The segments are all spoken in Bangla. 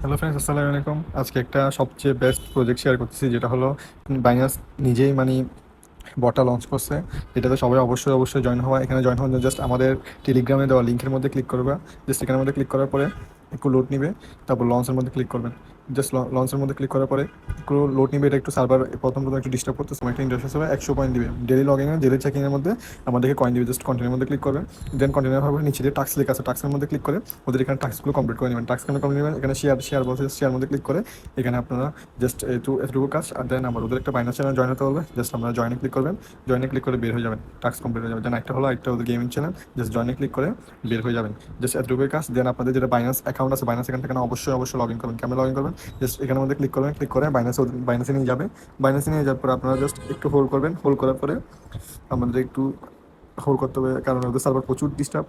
হ্যালো ফ্রেন্ডস, আসসালামু আলাইকুম। আজকে একটা সবচেয়ে বেস্ট প্রজেক্ট শেয়ার করতেছি, যেটা হলো বাইনান্স নিজেই বটটা লঞ্চ করছে। এটাতে সবাই অবশ্যই অবশ্যই জয়েন হওয়া। এখানে জয়েন হওয়ার জন্য জাস্ট আমাদের টেলিগ্রামে দেওয়া লিঙ্কের মধ্যে ক্লিক করবা। জাস্ট এখানের মধ্যে ক্লিক করার পরে একটু লোড নিবে, তারপর লঞ্চের মধ্যে ক্লিক করবেন। জাস্ট লঞ্চের মধ্যে ক্লিক করার পরে একটু লোড নিবে। এটা একটু সার্ভার প্রথম প্রথম একটু ডিস্টার্ব করতেছে। একটা ইন্টারফেস হবে, 100 পয়েন্ট দিবে ডেলি লগইনে, ডেলি চেকিংয়ের মধ্যে আমাদেরকে কয়েন দিবে। জাস্ট কন্টিনিউর মধ্যে ক্লিক করবেন। দেন কন্টিনিউ হবে, নিচে দিয়ে টাস্ক লেখা আছে, টাস্কের মধ্যে ক্লিক করে ওদের এখানে টাস্কগুলো কমপ্লিট করে নেবেন। টাস্ক কমপ্লিট নেবেন, এখানে শেয়ার বলছে, শেয়ার মধ্যে ক্লিক করে এখানে আপনারা জাস্ট এটুকু কাজ। আর দেন আমার ওদের একটা বাইনান্স চ্যানেল জয়েন হতে হবে। জাস্ট আপনারা জয়েনে ক্লিক করবেন, জয়েনে ক্লিক করে বের হয়ে যাবেন, টাস্ক কমপ্লিট হয়ে যাবে। দেন একটা হলো একটা ওদের গেমিং চ্যানেল, জাস্ট জয়েনে ক্লিক করে বের হয়ে যাবেন। জাস্ট এতটুকুই কাজ। দেন আপনাদের যেটা বাইনান্স অ্যাকাউন্ট আছে, বাইনান্স অ্যাকাউন্ট থেকে অবশ্যই অবশ্যই লগ ইন করবেন। কেমন লগ ইন করবেন? জাস্ট এখানের মধ্যে ক্লিক করবেন, ক্লিক করে বাইনান্সে নিয়ে যাবে। বাইনান্সে নিয়ে যাওয়ার পরে আপনারা জাস্ট একটু হোল্ড করবেন। হোল্ড করার পরে আমাদের একটু হোল্ড করতে হবে, কারণ ওদের সার্ভার প্রচুর ডিস্টার্ব।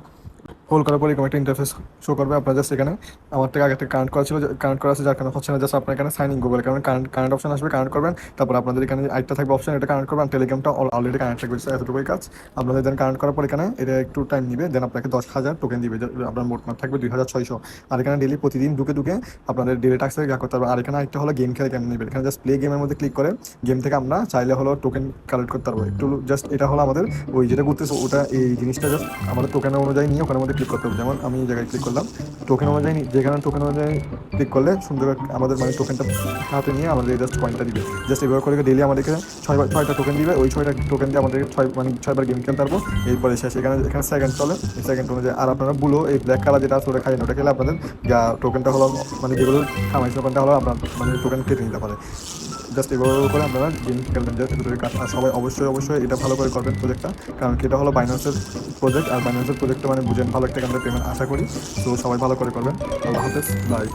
হোল্ড করার পরে এরকম একটা ইন্টারফেস শো করবে। আপনার জাস্ট এখানে আমার থেকে আগে থেকে কানেক্ট করা ছিল, কানেক্ট করা আছে, যার কারণে হচ্ছে না। জাস্ট আপনার এখানে সাইন ইন গুগল কারণ কারেন্ট অপশন আসবে, কানেক্ট করবেন। তারপর আপনাদের এখানে আরেকটা থাকবে অপশন, এটা কানেক্ট করবেন। টেলিগ্রামটা অলরেডি কানেক্ট থাকবে। এতটুকুই কাজ আপনাদের। দেন কানেক্ট করার পর এখানে এটা একটু টাইম নিবে। দেন আপনাকে 10,000 টোকেন দিবে, আপনার মোট মাঠ থাকবে 2,600। আর এখানে ডেলি প্রতিদিন ঢুকে ঢুকে আপনাদের ডেলি টাস্ক ইয়া করতে হবে। আর এখানে একটা হলো গেম খেলে কেমন নেবে। এখানে জাস্ট প্লে গেমের মধ্যে ক্লিক করে গেম থেকে আমরা চাইলে হলো টোকেন কালেক্ট করতে পারবো। একটু জাস্ট এটা হলো আমাদের ওই যেটা করতেছে ওটা, এই জিনিসটা জাস্ট আমাদের টোকেন অনুযায়ী নিয়ে ওখানের মধ্যে ক্লিক করতে হবে। যেমন আমি এই জায়গায় ক্লিক করলাম, টোকেন অনুযায়ী যেখানে টোকেন অনুযায়ী ক্লিক করলে সুন্দর আমাদের টোকেনটা হাতে নিয়ে আমাদের জাস্ট পয়েন্টটা দিবে। জাস্ট এভাবে করে ডেলি আমাদেরকে ছয়টা টোকেন দিবে। ওই 6টা টোকেন দিয়ে আমাদেরকে 6বার গেম খেলতে পারবো। এরপরে শেষ। এখানে এখানে সেকেন্ড চলে, এই সেকেন্ড অনুযায়ী। আর আপনারা বুলো এই ব্ল্যাক কালার যেটা আছে ওটা খাই না, ওটা খেলে আপনাদের টোকেনটা হলো যেগুলো খামাইছে টোকেনটা হলো আপনার টোকেন কেটে নিতে পারে। জাস্ট এভাবে করে আপনারা গেম খেলবেন। জাস্ট এতটুকু কাজ। আর সবাই অবশ্যই অবশ্যই এটা ভালো করে করবেন প্রজেক্টটা, কারণ কি এটা হলো বাইনান্সের প্রজেক্ট। আর বাইনান্সের প্রজেক্টটা বুঝেন ভালো একটা এখান থেকে পেমেন্ট আশা করি। তো সবাই ভালো করে করবেন। আল্লাহ হাফেজ, বাই।